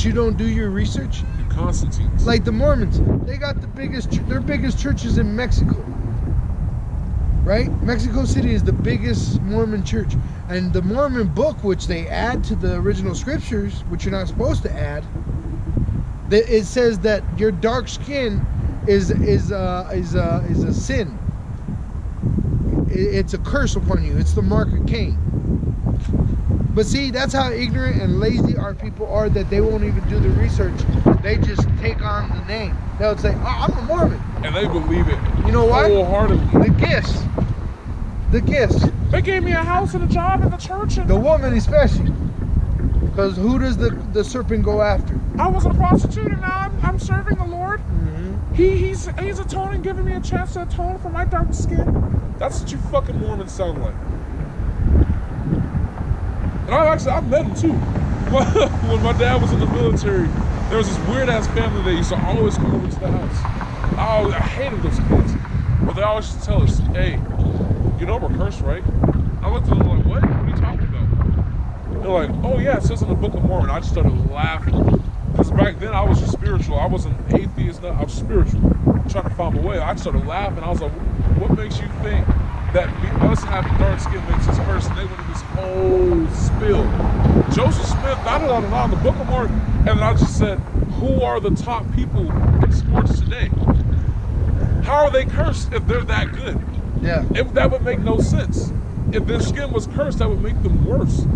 but you don't do your research? Constantine's. Like the Mormons, they got their biggest churches in Mexico. Right? Mexico City is the biggest Mormon church. And the Mormon book, which they add to the original scriptures, which you're not supposed to add, it says that your dark skin is a sin. It's a curse upon you. It's the mark of Cain. But see, that's how ignorant and lazy our people are, that they won't even do the research. They just take on the name. They'll say, oh, I'm a Mormon. And they believe it. You know why? Wholeheartedly. The gifts. The gifts. They gave me a house and a job in the church. And the woman especially. Because who does the serpent go after? I was a prostitute and now I'm serving the Lord. Mm-hmm. He's atoning, giving me a chance to atone for my dark skin. That's what you fucking Mormons sound like. And I've met him too. When my dad was in the military, there was this weird ass family that used to always come over to the house. I hated those kids. But they always used to tell us, hey, you know we're cursed, right? I looked at them like, what? What are you talking about? They're like, oh yeah, it says in the Book of Mormon. I just started laughing. Because back then I was just spiritual. I wasn't atheist, I was spiritual. Trying to find my way. I started laughing. I was like, what makes you think that us having dark skin makes us cursed? And they went into this whole spill. Joseph Smith, in the Book of Mormon. And then I just said, who are the top people in sports today? How are they cursed if they're that good? Yeah. That would make no sense. If their skin was cursed, that would make them worse.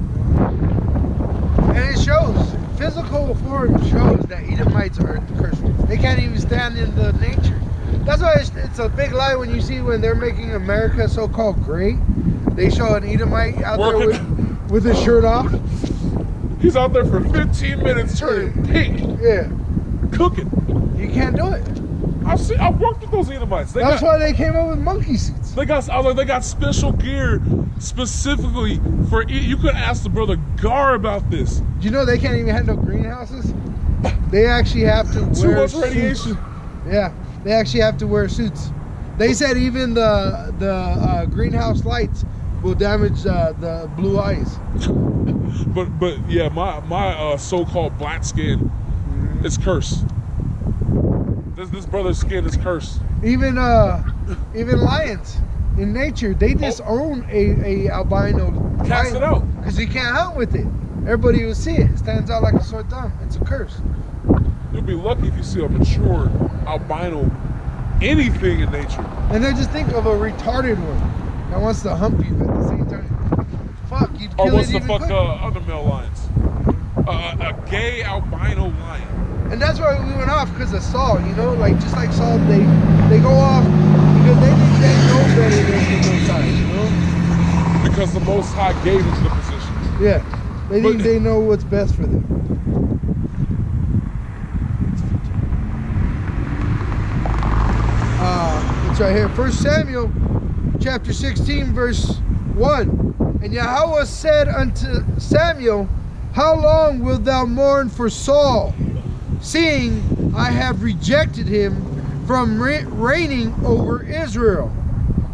And it shows. Physical form shows that Edomites are cursed. They can't even stand in the nature. That's why it's a big lie when you see when they're making America so-called great. They show an Edomite out there with his shirt off. He's out there for 15 minutes turning pink. Yeah. Cooking. You can't do it. I've worked with those Edomites. That's why they came up with monkey suits. They got special gear specifically for. You could ask the brother Gar about this. Do you know they can't even handle greenhouses? They actually have to wear too much radiation. Suits. Yeah, they actually have to wear suits. They said even the greenhouse lights will damage the blue eyes. but yeah, my so-called black skin is cursed. This brother's skin is cursed. Even lions in nature, they disown a albino. Cast it out. Because you can't hunt with it. Everybody will see it. It stands out like a sore thumb. It's a curse. You'll be lucky if you see a mature albino anything in nature. And then just think of a retarded one that wants to hump you at the same time. Fuck, you'd kill it. Or what's the fuck other male lions? A gay albino lion. And that's why we went off, because of Saul, you know? Like, just like Saul, they go off because they think they know better than the Most High, you know? Because the Most High gave them the position. Yeah. They think they know what's best for them. It's right here. 1 Samuel chapter 16, verse 1. And Yahweh said unto Samuel, how long wilt thou mourn for Saul, seeing I have rejected him from reigning over Israel?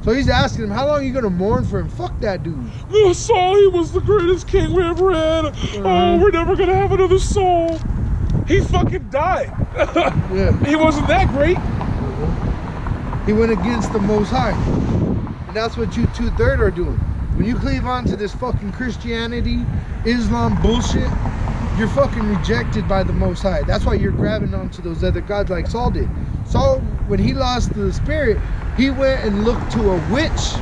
So he's asking him, how long are you going to mourn for him? Fuck that dude. No, Saul, he was the greatest king we ever had. Oh, we're never going to have another Saul. He fucking died. Yeah. He wasn't that great. He went against the Most High. And that's what you 2/3 are doing. When you cleave on to this fucking Christianity, Islam bullshit, you're fucking rejected by the Most High. That's why you're grabbing onto those other gods like Saul did. Saul, when he lost the spirit, he went and looked to a witch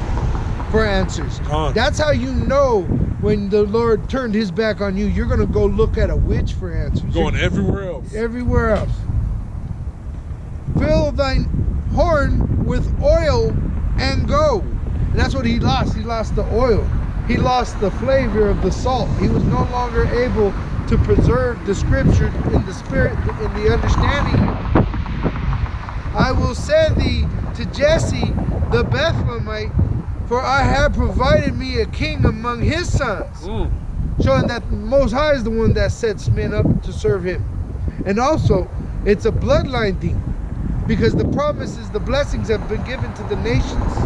for answers. That's how you know when the Lord turned his back on you. You're going to go look at a witch for answers. Going everywhere else. Everywhere else. Fill thine horn with oil and go. And that's what he lost. He lost the oil. He lost the flavor of the salt. He was no longer able to preserve the scripture in the spirit, in the understanding. I will send thee to Jesse the Bethlehemite, for I have provided me a king among his sons. Showing that the Most High is the one that sets men up to serve him. And also, it's a bloodline thing, because the promises, the blessings have been given to the nations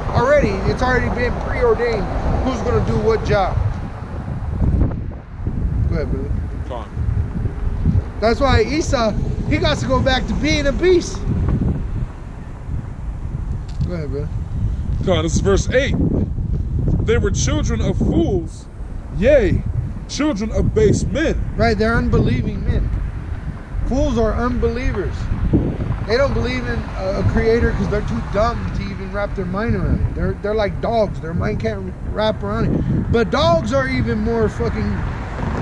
already. It's already been preordained who's going to do what job. Go ahead, brother. That's why Esau, he got to go back to being a beast. Go ahead, bro. God, this is verse 8. They were children of fools, yea, children of base men. Right, they're unbelieving men. Fools are unbelievers. They don't believe in a creator because they're too dumb to even wrap their mind around it. They're like dogs. Their mind can't wrap around it. But dogs are even more fucking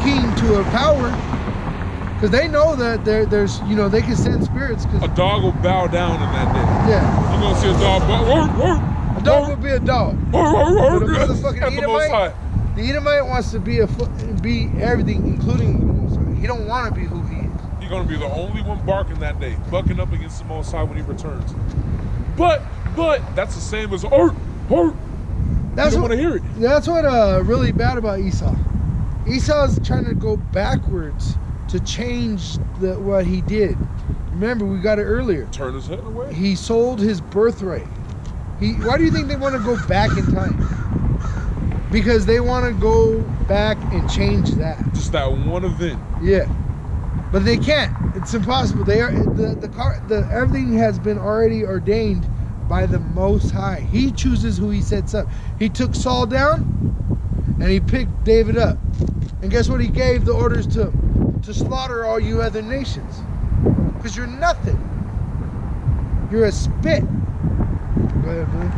keen to a power because they know that there's, you know, they can send spirits. A dog will bow down in that day. Yeah. You're going to see a dog. A dog will be a dog. But a motherfucking At the Most High. The Edomite wants to be everything, including the Most High. He don't want to be who he is. He's going to be the only one barking that day, bucking up against the Most High when he returns. But that's the same as hurt. That's you don't want to hear it. That's what really bad about Esau. Esau's trying to go backwards to change what he did. Remember, we got it earlier. Turn his head away. He sold his birthright. Why do you think they want to go back in time? Because they want to go back and change that. Just that one event. Yeah, but they can't. It's impossible. They are everything has been already ordained by the Most High. He chooses who he sets up. He took Saul down, and he picked David up. And guess what? He gave the orders to slaughter all you other nations, because you're nothing. You're a spit. Go ahead, man.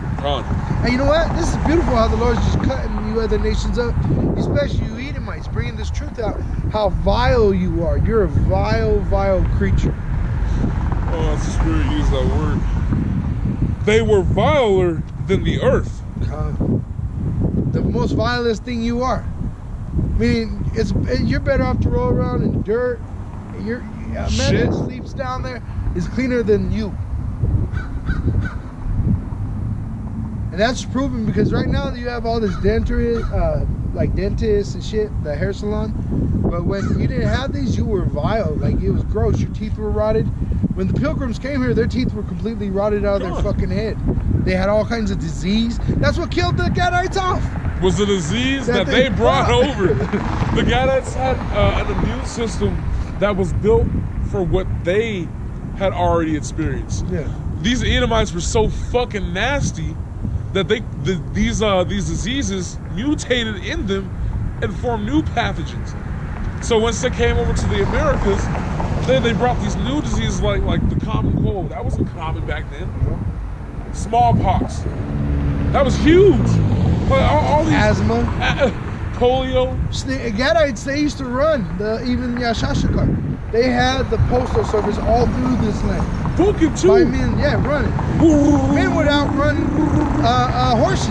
And you know what? This is beautiful how the Lord's just cutting you other nations up, especially you Edomites, bringing this truth out, how vile you are. You're a vile, vile creature. Oh, it's the Spirit used that word. They were viler than the earth. The most vilest thing you are. I mean, you're better off to roll around in dirt. A man that sleeps down there is cleaner than you. And that's proven because right now you have all this like dentists and shit, the hair salon. But when you didn't have these, you were vile. Like, it was gross. Your teeth were rotted. When the pilgrims came here, their teeth were completely rotted out of their fucking head. They had all kinds of disease. That's what killed the Gadites off. Was the disease that they brought over. The Gadites had an immune system that was built for what they had already experienced. Yeah. These Edomites were so fucking nasty that these diseases mutated in them and formed new pathogens. So once they came over to the Americas, then they brought these new diseases like the common cold. That wasn't common back then. Smallpox. That was huge. All these asthma, polio. Gadites, they used to run even Yashashakar. They had the postal service all through this land. Booking too. By men, yeah, running. Men would outrun horses.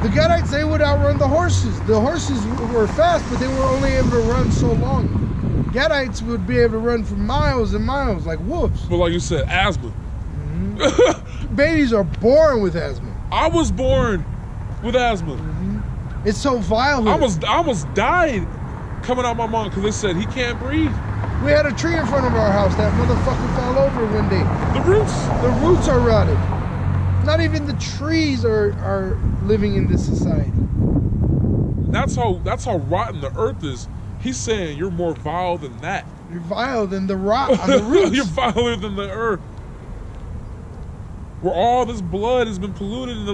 The Gadites, they would outrun the horses. The horses were fast, but they were only able to run so long. Gadites would be able to run for miles and miles like wolves. But like you said, asthma. Mm-hmm. Babies are born with asthma. I was born with asthma. Mm-hmm. It's so vile. I almost died coming out my mom because they said he can't breathe. We had a tree in front of our house. That motherfucker fell over one day. The roots are rotted. Not even the trees are living in this society. That's how rotten the earth is. He's saying you're more vile than that. You're vile than the rot on the roots. You're viler than the earth. Where all this blood has been polluted in the